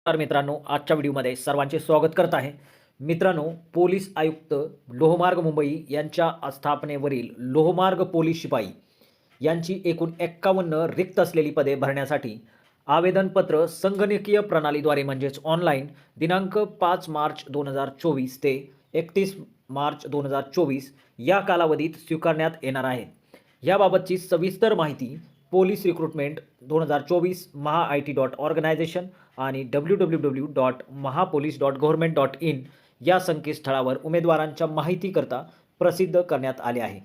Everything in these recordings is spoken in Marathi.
नमस्कार मित्रांनो, आजच्या व्हिडिओमध्ये सर्वांचे स्वागत करत आहे. मित्रांनो, पोलीस आयुक्त लोहमार्ग मुंबई यांच्या स्थापनेवरील लोहमार्ग पोलीस शिपाई यांची एकूण 51 रिक्त असलेली पदे भरण्यासाठी आवेदनपत्र संगणकीय प्रणालीद्वारे म्हणजेच ऑनलाईन दिनांक 5 मार्च 2024 ते 31 मार्च 2024 या कालावधीत स्वीकारण्यात येणार आहे. याबाबतची सविस्तर माहिती पोलीस रिक्रुटमेंट 2024 maha-it.organization आणि www.mahapolice.government.in या संकेतस्थळावर उमेदवारांच्या माहितीकरता प्रसिद्ध करण्यात आले आहे.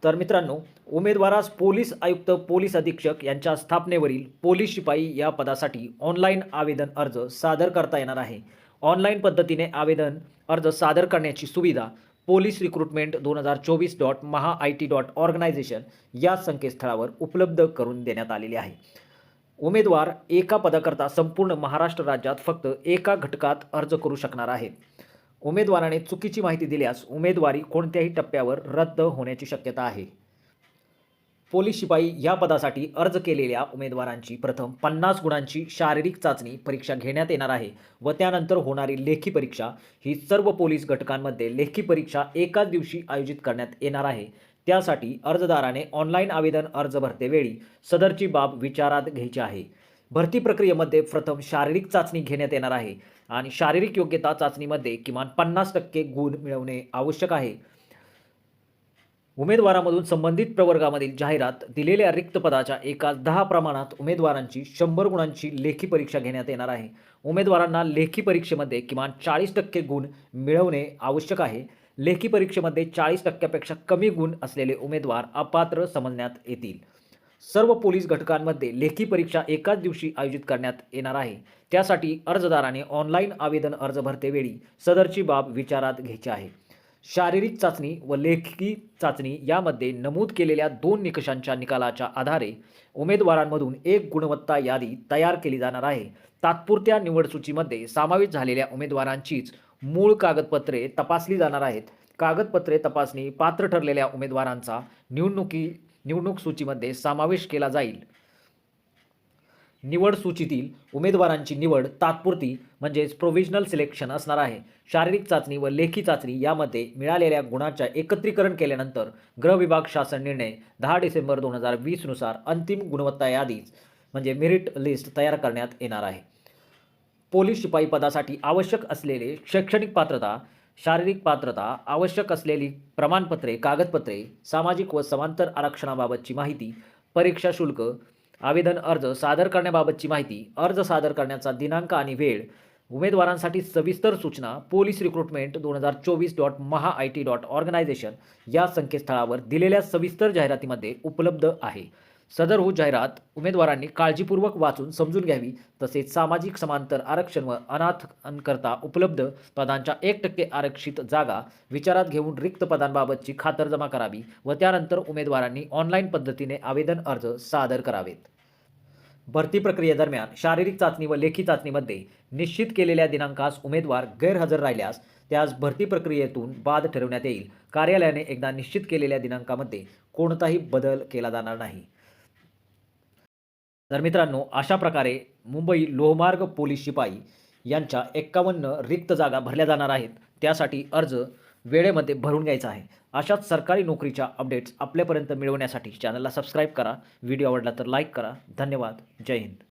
तर मित्रांनो, उमेदवारास पोलीस आयुक्त, पोलीस अधीक्षक यांच्या स्थापनेवरील पोलीस शिपाई या पदासाठी ऑनलाईन आवेदन अर्ज सादर करता येणार आहे. ऑनलाईन पद्धतीने आवेदन अर्ज सादर करण्याची सुविधा पोलीस रिक्रुटमेंट 2024.maha-it.organization या संकेतस्थळावर उपलब्ध करून देण्यात आलेली आहे. उमेदवार एका पदाकरता संपूर्ण महाराष्ट्र राज्यात फक्त एका घटकात अर्ज करू शकणार आहेत. उमेदवाराने चुकीची माहिती दिल्यास उमेदवारी कोणत्याही टप्प्यावर रद्द होण्याची शक्यता आहे. पोलीस शिपाई या पदासाठी अर्ज केलेल्या उमेदवारांची प्रथम 50 गुणांची शारीरिक चाचणी परीक्षा घेण्यात येणार आहे व त्यानंतर होणारी लेखी परीक्षा ही सर्व पोलीस घटकांमध्ये लेखी परीक्षा एकाच दिवशी आयोजित करण्यात येणार आहे. त्यासाठी अर्जदाराने ऑनलाईन आवेदन अर्ज भरतेवेळी सदरची बाब विचारात घ्यायची आहे. भरती प्रक्रियेमध्ये प्रथम शारीरिक चाचणी घेण्यात येणार आहे आणि शारीरिक योग्यता चाचणीमध्ये किमान 50% गुण मिळवणे आवश्यक आहे. उमेदवारामधून संबंधित प्रवर्गामधील जाहिरात दिलेल्या रिक्त पदाच्या एकाच 10 प्रमाणात उमेदवारांची 100 गुणांची लेखी परीक्षा घेण्यात येणार आहे. उमेदवारांना लेखी परीक्षेमध्ये किमान 40% गुण मिळवणे आवश्यक आहे. लेखी परीक्षेमध्ये 40%पेक्षा कमी गुण असलेले उमेदवार अपात्र समजण्यात येतील. सर्व पोलीस घटकांमध्ये लेखी परीक्षा एकाच दिवशी आयोजित करण्यात येणार आहे. त्यासाठी अर्जदाराने ऑनलाईन आवेदन अर्ज भरतेवेळी सदरची बाब विचारात घ्यायची आहे. शारीरिक चाचणी व लेखी चाचणी यामध्ये नमूद केलेल्या 2 निकषांच्या निकालाच्या आधारे उमेदवारांमधून एक गुणवत्ता यादी तयार केली जाणार आहे. तात्पुरत्या निवडसूचीमध्ये समाविष्ट झालेल्या उमेदवारांचीच मूळ कागदपत्रे तपासली जाणार आहेत. कागदपत्रे तपासणी पात्र ठरलेल्या उमेदवारांचा निवडणूक सूचीमध्ये समावेश केला जाईल. निवड सूचीतील उमेदवारांची निवड तात्पुरती म्हणजेच प्रोव्हिजनल सिलेक्शन असणार आहे. शारीरिक चाचणी व लेखी चाचणी यामध्ये मिळालेल्या गुणांच्या एकत्रीकरण केल्यानंतर गृह विभाग शासन निर्णय 10 डिसेंबर 2020 नुसार अंतिम गुणवत्ता यादी म्हणजे मेरिट लिस्ट तयार करण्यात येणार आहे. पोलीस शिपाई पदासाठी आवश्यक असलेले शैक्षणिक पात्रता, शारीरिक पात्रता, आवश्यक असलेली प्रमाणपत्रे, कागदपत्रे, सामाजिक व समांतर आरक्षणाबाबतची माहिती, परीक्षा शुल्क, आवेदन अर्ज सादर करण्याबाबतची माहिती, अर्ज सादर करण्याचा दिनांक आणि वेळ, उमेदवारांसाठी सविस्तर सूचना पोलीस रिक्रुटमेंट 2024.maha-it.organization या संकेतस्थळावर दिलेल्या सविस्तर जाहिरातीमध्ये उपलब्ध आहे. सदर जाहिरात उमेदवारांनी काळजीपूर्वक वाचून समजून घ्यावी. तसेच सामाजिक समांतर आरक्षण व अनाथांकरता उपलब्ध पदांच्या 1% आरक्षित जागा विचारात घेऊन रिक्त पदांबाबतची खातरजमा करावी व त्यानंतर उमेदवारांनी ऑनलाईन पद्धतीने आवेदन अर्ज सादर करावेत. भरती प्रक्रियेदरम्यान शारीरिक चाचणी व लेखी चाचणीमध्ये निश्चित केलेल्या दिनांकास उमेदवार गैरहजर राहिल्यास त्यास भरती प्रक्रियेतून बाद ठरवण्यात येईल. कार्यालयाने एकदा निश्चित केलेल्या दिनांकामध्ये कोणताही बदल केला जाणार नाही. तर मित्रांनो, अशा प्रकारे मुंबई लोहमार्ग पोलीस शिपाई यांच्या 51 रिक्त जागा भरल्या जाणार आहेत. त्यासाठी अर्ज वेळेमध्ये भरून घ्यायचा आहे. अशाच सरकारी नोकरीच्या अपडेट्स आपल्यापर्यंत मिळवण्यासाठी चॅनलला सबस्क्राईब करा. व्हिडिओ आवडला तर लाईक करा. धन्यवाद. जय हिंद.